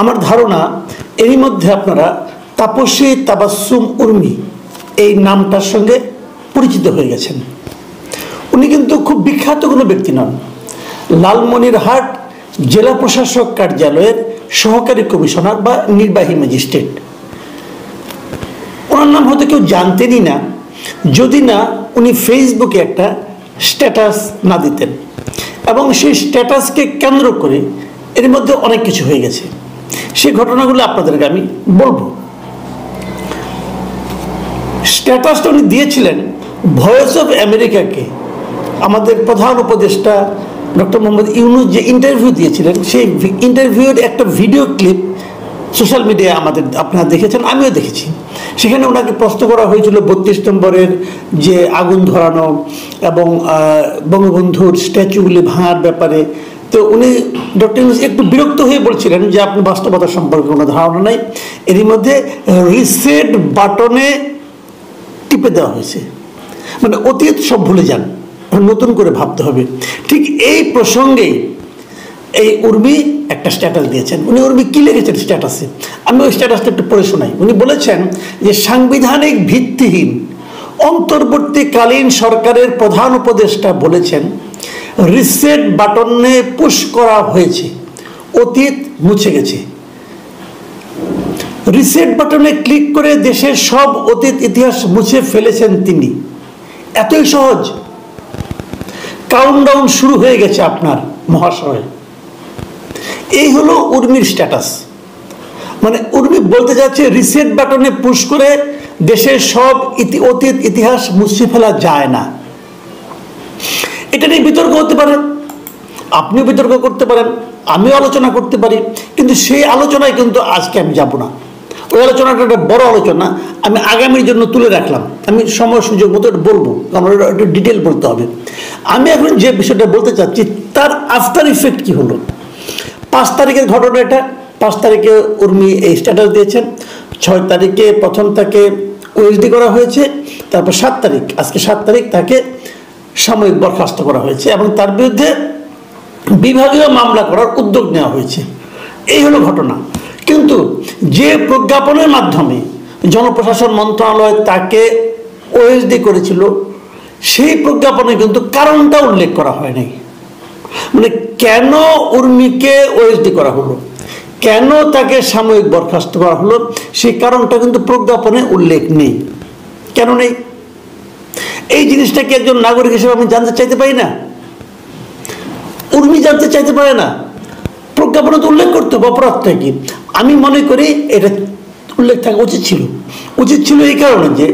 আমার ধারণা এরই মধ্যে আপনারা তাপসী তাবাসসুম উর্মি এই নামটার সঙ্গে পরিচিত হয়ে গেছেন। উনি কিন্তু খুব বিখ্যাত কোনো ব্যক্তি নন। লালমনিরহাট জেলা প্রশাসক কার্যালয়ের সহকারী কমিশনার বা নির্বাহী ম্যাজিস্ট্রেট। ওনার নাম হয়তো কেউ জানতেনই না যদি না উনি ফেসবুকে একটা স্ট্যাটাস না দিতেন, এবং সেই স্ট্যাটাসকে কেন্দ্র করে এর মধ্যে অনেক কিছু হয়ে গেছে। সেই ঘটনাগুলো আপনাদেরকে আমি বলবো। স্ট্যাটাসটা উনি দিয়েছিলেন ভয়েস অফ আমেরিকাকে, আমাদের প্রধান উপদেষ্টা ডক্টর মোহাম্মদ ইউনূস যে ইন্টারভিউ দিয়েছিলেন সেই ইন্টারভিউর একটা ভিডিও ক্লিপ সোশ্যাল মিডিয়ায় আপনারা দেখেছেন, আমিও দেখেছি। সেখানে ওনাকে প্রশ্ন করা হয়েছিল 32 নম্বরের যে আগুন ধরানো এবং বঙ্গবন্ধুর স্ট্যাচুগুলি ভাঙার ব্যাপারে। তো উনি ডক্টর ইউনূস একটু বিরক্ত হয়ে বলছিলেন যে আপনি বাস্তবতা সম্পর্কে কোনো ধারণা নাই। এরই মধ্যে রিসেট বাটনে টিপে দেওয়া হয়েছে, মানে অতীত সব ভুলে যান, নতুন করে ভাবতে হবে। ঠিক এই প্রসঙ্গেই এই উর্মি একটা স্ট্যাটাস দিয়েছেন। উনি উর্মি কি লিখেছেন স্ট্যাটাসে, আমি ওই স্ট্যাটাসটা একটু পড়ে শোনাই। উনি বলেছেন যে সাংবিধানিক ভিত্তিহীন অন্তর্বর্তীকালীন সরকারের প্রধান উপদেষ্টা বলেছেন রিসেট বাটনে পুশ করা হয়েছে, অতীত মুছে গেছে। রিসেট বাটনে ক্লিক করে দেশের সব অতীত ইতিহাস মুছে ফেলেছেন তিনি। এতই সহজ? কাউন্টডাউন শুরু হয়ে গেছে আপনার মহাশয়। এই হলো উর্মির স্ট্যাটাস। মানে উর্মি বলতে যাচ্ছে রিসেট বাটনে পুশ করে দেশের সব অতীত ইতিহাস মুছে ফেলা যায় না। এটা নিয়ে বিতর্ক হতে পারে, আপনিও বিতর্ক করতে পারেন, আমিও আলোচনা করতে পারি, কিন্তু সেই আলোচনায় কিন্তু আজকে আমি যাব না। ওই আলোচনাটা একটা বড় আলোচনা, আমি আগামীর জন্য তুলে রাখলাম। আমি সময় সুযোগ মতো বলবো, কারণ একটু ডিটেল বলতে হবে। আমি এখন যে বিষয়টা বলতে চাচ্ছি তার আফটার ইফেক্ট কি হলো। 5 তারিখের ঘটনা এটা। 5 তারিখে উর্মি এই স্ট্যাটাস দিয়েছেন। 6 তারিখে প্রথম তাকে ওএসডি করা হয়েছে, তারপর 7 তারিখ, আজকে 7 তারিখ তাকে সাময়িক বরখাস্ত করা হয়েছে এবং তার বিরুদ্ধে বিভাগীয় মামলা করার উদ্যোগ নেওয়া হয়েছে। এই হলো ঘটনা। কিন্তু যে প্রজ্ঞাপনের মাধ্যমে জনপ্রশাসন মন্ত্রণালয় তাকে ওএসডি করেছিল সেই প্রজ্ঞাপনে কিন্তু কারণটা উল্লেখ করা হয় নাই। মানে কেন উর্মিকে ওএসডি করা হলো, কেন তাকে সাময়িক বরখাস্ত করা হলো, সেই কারণটা কিন্তু প্রজ্ঞাপনে উল্লেখ নেই। কেন নেই? এই জিনিসটা কি একজন নাগরিক হিসেবে আমি জানতে চাইতে পারি না? উর্মি জানতে চাইতে পারে না? প্রজ্ঞাপনে তো উল্লেখ করতে হবে অপরাধটা কি। আমি মনে করি এটা উল্লেখ থাকা উচিত ছিল। উচিত ছিল এই কারণে যে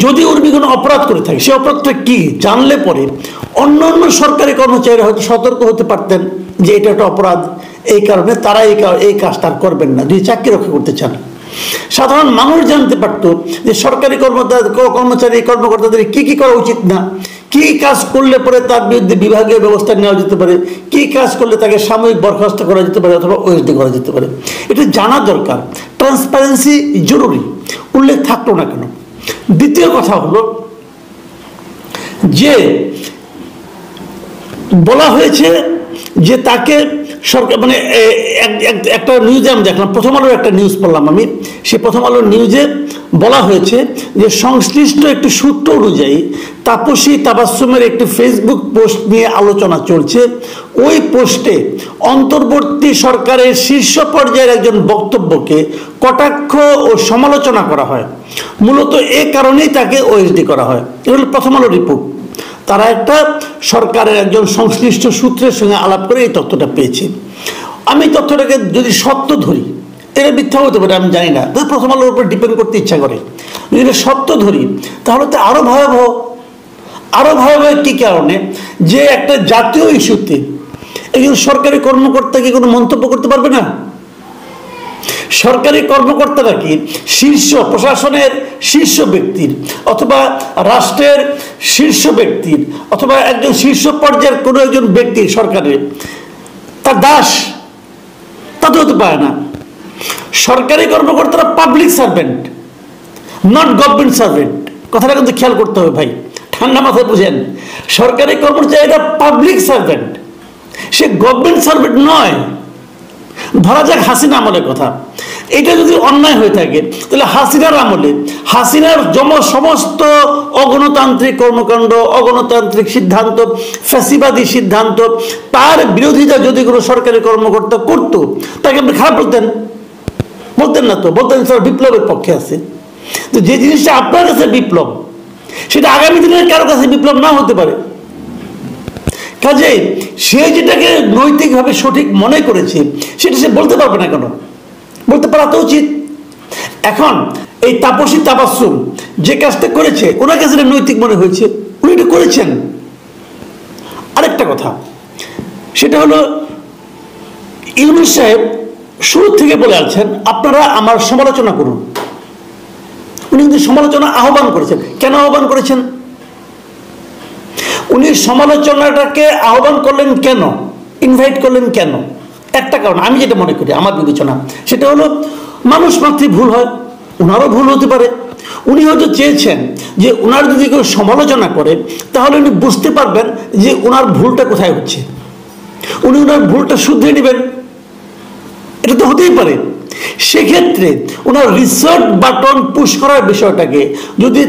যদি উর্মি কোনো অপরাধ করে থাকে, সে অপরাধটা কি জানলে পরে অন্য সরকারি কর্মচারীরা হয়তো সতর্ক হতে পারতেন যে এটা একটা অপরাধ, এই কারণে তারা এই কাজটা আর করবেন না, যদি চাকরি রক্ষা করতে চান। সাধারণ মানুষ জানতে পারতো যে সরকারি কর্মচারী কর্মকর্তাদের কি কি করা উচিত না, কি কাজ করলে পরে তার বিরুদ্ধে বিভাগীয় ব্যবস্থা নেওয়া যেতে পারে, কি কাজ করলে তাকে সাময়িক বরখাস্ত করা যেতে পারে অথবা ওএসডি করা যেতে পারে। এটা জানা দরকার। ট্রান্সপারেন্সি জরুরি। উল্লেখ থাকলো না কেন? দ্বিতীয় কথা হলো যে বলা হয়েছে যে তাকে সরকার মানে একটা নিউজে আমি দেখলাম, প্রথম আলোর একটা নিউজ পড়লাম আমি, সেই প্রথম আলোর নিউজে বলা হয়েছে যে সংশ্লিষ্ট একটি সূত্র অনুযায়ী তাপসী তাবাসসুমের একটি ফেসবুক পোস্ট নিয়ে আলোচনা চলছে। ওই পোস্টে অন্তর্বর্তী সরকারের শীর্ষ পর্যায়ের একজন বক্তব্যকে কটাক্ষ ও সমালোচনা করা হয়। মূলত এ কারণেই তাকে ওএসডি করা হয়। এটা হল প্রথম আলো রিপোর্ট। তারা একটা সরকারের একজন সংশ্লিষ্ট সূত্রের সঙ্গে আলাপ করে এই তথ্যটা পেয়েছে। আমি তথ্যটাকে যদি সত্য ধরি, এটা মিথ্যা হতে পারে আমি জানি না, প্রথম আলোর উপর ডিপেন্ড করতে ইচ্ছা করে। যদি সত্য ধরি তাহলে তো আরো ভয়াবহ। আরো ভয়াবহ কি কারণে? যে একটা জাতীয় ইস্যুতে একজন সরকারি কর্মকর্তা কি কোনো মন্তব্য করতে পারবে না? সরকারি কর্মকর্তারা কি শীর্ষ প্রশাসনের শীর্ষ ব্যক্তির অথবা রাষ্ট্রের শীর্ষ ব্যক্তির অথবা একজন শীর্ষ পর্যায়ের কোনো একজন ব্যক্তি সরকারের তার দাস? তা তো হতে পারে না। সরকারি কর্মকর্তারা public servant, not government servant. কথাটা কিন্তু খেয়াল করতে হবে ভাই, ঠান্ডা মাথায় বুঝেন। সরকারি কর্মচারীরা পাবলিক সার্ভেন্ট, সে গভর্নমেন্ট সার্ভেন্ট নয়। ধরা যাক হাসিনা আমলের কথা, এটা যদি অন্যায় হয়ে থাকে তাহলে হাসিনার আমলে হাসিনার সমস্ত অগণতান্ত্রিক কর্মকাণ্ড, অগণতান্ত্রিক সিদ্ধান্ত, ফ্যাসিবাদী সিদ্ধান্ত, তার বিরোধিতা যদি কোনো সরকারি কর্মকর্তা করতো তাকে আপনি খারাপ বলতেন? বলতেন না তো, বলতেন স্যার বিপ্লবের পক্ষে আছে। তো যে জিনিসটা আপনার কাছে বিপ্লব, সেটা আগামী দিনের কারো কাছে বিপ্লব না হতে পারে। কাজে সে যেটাকে নৈতিকভাবে সঠিক মনে করেছে সেটা সে বলতে পারবে না কেন? বলতে পারা তো উচিত। এখন এই তাপসী তাবাসসুম যে কাজটা করেছে, ওনার কাছে নৈতিক মনে হয়েছে, উনি এটা করেছেন। আরেকটা কথা, সেটা হলো ইউনূস সাহেব শুরু থেকে বলে আছেন আপনারা আমার সমালোচনা করুন। উনি কিন্তু সমালোচনা আহ্বান করেছেন। কেন আহ্বান করেছেন? উনি সমালোচনাটাকে আহ্বান করলেন কেন, ইনভাইট করলেন কেন? একটা কারণ আমি যেটা মনে করি, আমার বিবেচনা, সেটা হলো মানুষ মাত্রই ভুল হয়, ওনারও ভুল হতে পারে। উনি হয়তো চেয়েছেন যে ওনার যদি কেউ সমালোচনা করে তাহলে উনি বুঝতে পারবেন যে ওনার ভুলটা কোথায় হচ্ছে, উনি ওনার ভুলটা শুধরে নেবেন। এটা তো হতেই পারে। সেক্ষেত্রে ওনার রিসার্চ বাটন পুশ করার বিষয়টাকে যদি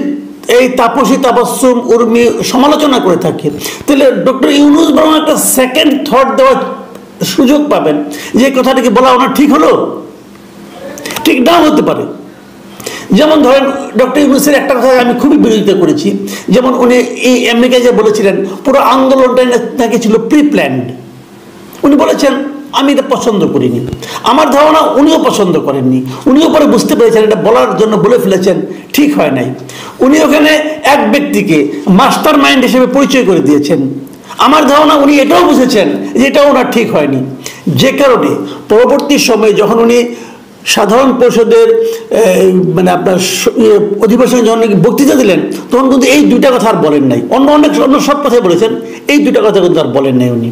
এই তাপসী তাবাসসুম উর্মি সমালোচনা করে থাকে, তাহলে ডক্টর ইউনূস বরং একটা সেকেন্ড থট দেওয়ার সুযোগ পাবেন যে কথাটাকে বলা ওনার ঠিক হলো, ঠিক নাও হতে পারে। যেমন ধরেন ডক্টর ইউনূসের একটা কথা আমি খুবই বিরোধিতা করেছি, যেমন উনি এই আমেরিকায় যে বলেছিলেন পুরো আন্দোলনটা নাকি ছিল প্রি প্ল্যান্ড। উনি বলেছেন আমি এটা পছন্দ করিনি। আমার ধারণা উনিও পছন্দ করেননি, উনিও পরে বুঝতে পেরেছেন এটা বলার জন্য বলে ফেলেছেন, ঠিক হয় নাই। উনি ওখানে এক ব্যক্তিকে মাস্টার মাইন্ড হিসেবে পরিচয় করে দিয়েছেন। আমার ধারণা উনি এটাও বুঝেছেন যে এটাও ওনার ঠিক হয়নি। যে কারণে পরবর্তী সময়ে যখন উনি সাধারণ পরিষদের মানে আপনার অধিবেশনে যখন বক্তৃতা দিলেন, তখন কিন্তু এই দুইটা কথা আর বলেন নাই। অন্য সব কথাই বলেছেন, এই দুইটা কথা কিন্তু আর বলেন নাই উনি।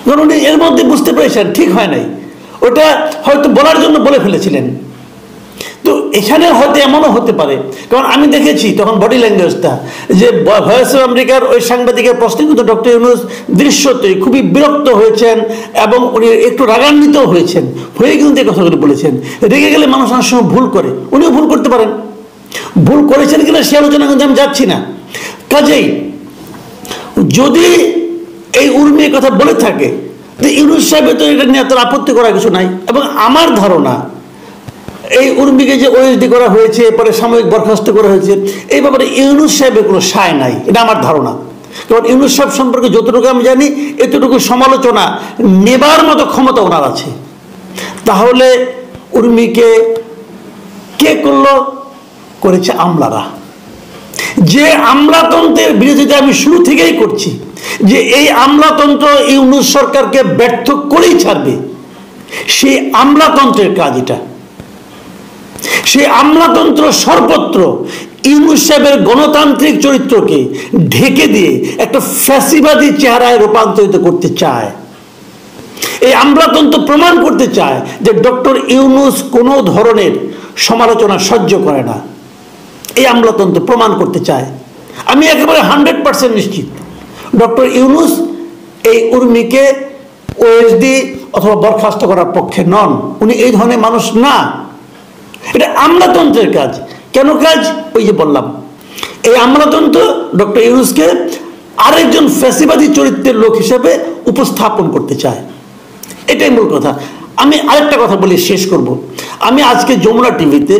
কারণ উনি এর মধ্যে বুঝতে পেরেছেন ঠিক হয় নাই, ওটা হয়তো বলার জন্য বলে ফেলেছিলেন। তো এখানে হয়তো এমনও হতে পারে, কারণ আমি দেখেছি তখন বডি ল্যাঙ্গুয়েজটা, যে ভয়েস অফ আমেরিকার ওই সাংবাদিকের প্রশ্নে কিন্তু ডক্টর ইউনূস দৃশ্যতেই খুবই বিরক্ত হয়েছেন এবং উনি একটু রাগান্বিত হয়েছেন, হয়ে কিন্তু এই কথাগুলো বলেছেন। রেগে গেলে মানুষ অনেক সময় ভুল করে, উনিও ভুল করতে পারেন। ভুল করেছেন কিনা সে আলোচনা কিন্তু আমি যাচ্ছি না। কাজেই যদি এই উর্মির কথা বলে থাকে যে ইউনূস সাহেবের তো এটা নিয়ে এত আপত্তি করার কিছু নাই। এবং আমার ধারণা এই উর্মিকে যে ওএসডি করা হয়েছে, পরে সাময়িক বরখাস্ত করা হয়েছে, এই ব্যাপারে ইউনূস সাহেবের কোনো সায় নাই, এটা আমার ধারণা। কারণ ইউনূস সাহেব সম্পর্কে যতটুকু আমি জানি, এতটুকু সমালোচনা নেবার মতো ক্ষমতা ওনার আছে। তাহলে উর্মিকে কে করলো? করেছে আমলারা। যে আমলাতন্ত্রের বিরোধিতা আমি শুরু থেকেই করছি, যে এই আমলাতন্ত্র ইউনূস সরকারকে ব্যর্থ করেই ছাড়বে, সেই আমলাতন্ত্রের কাজ এটা। সেই আমলাতন্ত্র সর্বত্র ইউনূস সাহেবের গণতান্ত্রিক চরিত্রকে ঢেকে দিয়ে একটা ফ্যাসিবাদী চেহারায় রূপান্তরিত করতে চায়। এই আমলাতন্ত্র প্রমাণ করতে চায় যে ডক্টর ইউনূস কোনো ধরনের সমালোচনা সহ্য করে না। এই আমলাতন্ত্র প্রমাণ করতে চায়। আমি একেবারে 100% নিশ্চিত ডক্টর ইউনূস এই উর্মিকে ওএসডি অথবা বরখাস্ত করার পক্ষে নন। উনি এই ধরনের মানুষ না। এটা আমলাতন্ত্রের কাজ। কেন কাজ? ওই যে বললাম, এই আমলাতন্ত্র ডক্টর ইউনূসকে আরেকজন ফ্যাসিবাদী চরিত্রের লোক হিসেবে উপস্থাপন করতে চায়। এটাই মূল কথা। আমি আরেকটা কথা বলে শেষ করব। আমি আজকে যমুনা টিভিতে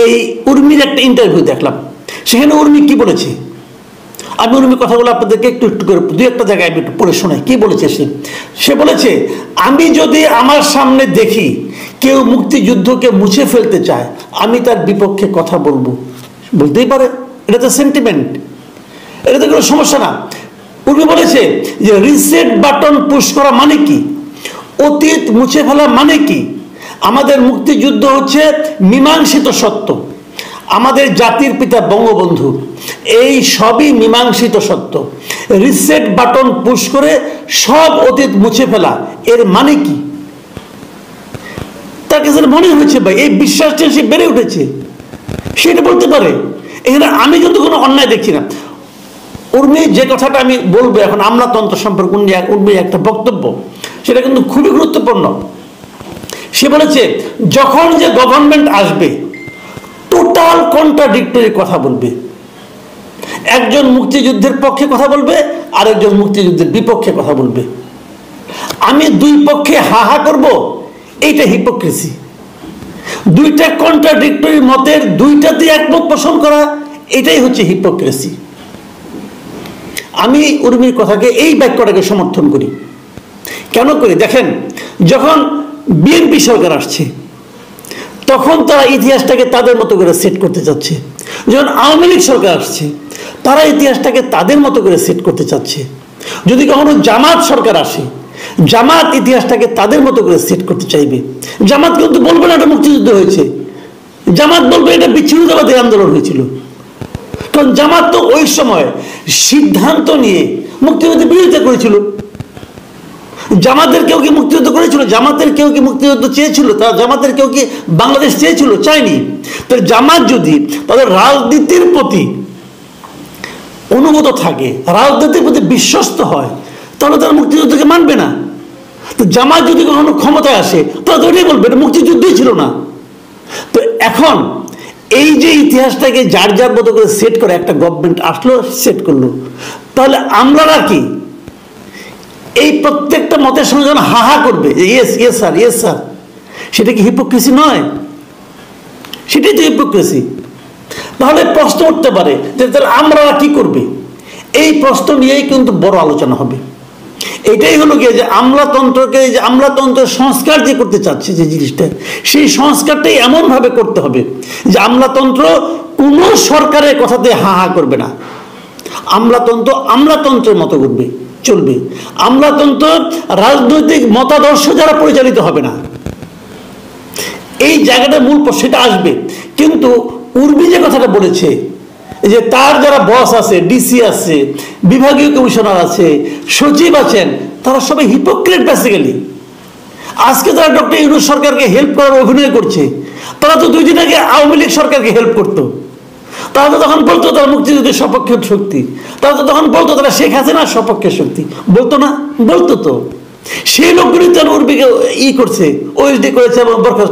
এই উর্মির একটা ইন্টারভিউ দেখলাম। সেখানে উর্মি কি বলেছে, আমি উর্মির কথাগুলো আপনাদেরকে একটু একটু করে দুই একটা জায়গায় আমি একটু পড়ে শোনাই। কি বলেছে সে বলেছে, আমি যদি আমার সামনে দেখি কেউ মুক্তিযুদ্ধকে মুছে ফেলতে চায়, আমি তার বিপক্ষে কথা বলবো। বলতেই পারে, এটা তো সেন্টিমেন্ট, এটা তো কোনো সমস্যা না। উর্মি বলেছে যে রিসেট বাটন পুশ করা মানে কি, অতীত মুছে ফেলা মানে কি। আমাদের মুক্তিযুদ্ধ হচ্ছে মীমাংসিত সত্য, আমাদের জাতির পিতা বঙ্গবন্ধু, এই সবই মীমাংসিত সত্য। রিসেট বাটন পুশ করে সব অতীত মুছে ফেলা এর মানে কি? তার কাছে মনে হয়েছে ভাই এই বিশ্বাসটা সে বেড়ে উঠেছে, সেটা বলতে পারে। এখানে আমি কিন্তু কোনো অন্যায় দেখছি না। উর্মি যে কথাটা আমি বলবো এখন আমলাতন্ত্র সম্পর্কে উর্মির একটা বক্তব্য, সেটা কিন্তু খুবই গুরুত্বপূর্ণ। সে বলেছে যখন যে গভর্নমেন্ট আসবে টোটাল কন্ট্রাডিক্টরি কথা বলবে, একজন মুক্তিযুদ্ধের পক্ষে কথা বলবে, আরেকজন মুক্তিযুদ্ধের বিপক্ষে কথা বলবে। আমি দুই পক্ষে হা হা করবো, এইটা হিপোক্রেসি। দুইটা কন্ট্রাডিক্টরি মতের দুইটাতে একমত পোষণ করা, এটাই হচ্ছে হিপোক্রেসি। আমি উর্মির কথাকে এই বাক্যটাকে সমর্থন করি। কেন করি দেখেন, যখন বিএনপি সরকার আসছে তখন তারা ইতিহাসটাকে তাদের মতো করে সেট করতে চাচ্ছে। যখন আওয়ামী লীগ সরকার আসছে তারা ইতিহাসটাকে তাদের মতো করে সেট করতে চাচ্ছে। যদি কখনো জামাত সরকার আসে, জামাত ইতিহাসটাকে তাদের মতো করে সেট করতে চাইবে। জামাত কিন্তু বলবে না এটা মুক্তিযুদ্ধ হয়েছে, জামাত বলবে এটা বিচ্ছিন্নতাবাদী আন্দোলন হয়েছিল। কারণ জামাত তো ওই সময় সিদ্ধান্ত নিয়ে মুক্তিযুদ্ধের বিরোধিতা করেছিল। জামাতের কেউ কি মুক্তিযুদ্ধ করেছিল? জামাতের কেউ কি মুক্তিযুদ্ধ চেয়েছিল? তারা জামাতের কেউ কি বাংলাদেশ চেয়েছিল? চায়নি। তো জামাত যদি তাদের রাজনীতির প্রতি অনুগত থাকে, রাজনীতির প্রতি বিশ্বস্ত হয়, তাহলে তারা মুক্তিযুদ্ধকে মানবে না। তো জামাত যদি কখনো ক্ষমতায় আসে তাহলে তো এটাই বলবে এটা মুক্তিযুদ্ধই ছিল না। তো এখন এই যে ইতিহাসটাকে যার যার মতো করে সেট করে একটা গভর্নমেন্ট আসলো, সেট করলো, তাহলে আমরা কি এই প্রত্যেকটা মতের সঙ্গে যখন হা হা করবে yes yes sir yes sir, সেটা কি হিপোক্রেসি নয়? সেটাই তো হিপোক্রেসি। তাহলে প্রশ্ন উঠতে পারে যে তাহলে আমরা কি করবে? এই প্রশ্ন নিয়েই কিন্তু বড় আলোচনা হবে। এটাই হলো গিয়ে যে আমলাতন্ত্রকে, যে আমলাতন্ত্রের সংস্কার যে করতে চাচ্ছে যে জিনিসটা, সেই সংস্কারটাই এমনভাবে করতে হবে যে আমলাতন্ত্র কোনো সরকারের কথাতে হা হা করবে না। আমলাতন্ত্র আমলাতন্ত্রের মতো করবে, চলবে। আমলাতন্ত্র রাজনৈতিক মতাদর্শ দ্বারা পরিচালিত হবে না। এই জায়গাটা মূল সেটা আসবে। কিন্তু উর্মি যে কথাটা বলেছে যে তার যারা বস আছে, ডিসি আছে, বিভাগীয় কমিশনার আছে, সচিব আছেন, তারা সবাই হিপোক্রেট বেসিক্যালি। আজকে তারা ডক্টর ইউনূস সরকারকে হেল্প করার অভিনয় করছে, তারা তো 2 দিন আগে আওয়ামী লীগ সরকারকে হেল্প করতো। তারা তো তখন বলতো তারা মুক্তিযুদ্ধের সপক্ষের শক্তি, তারা তো তখন বলতো তারা শেখ হাসিনার সপক্ষের শক্তি, বলতো না? বলতো তো। সেই লোকগুলি তো উর্মিকে করছে, ওএসডি করেছে এবং বরখাস্ত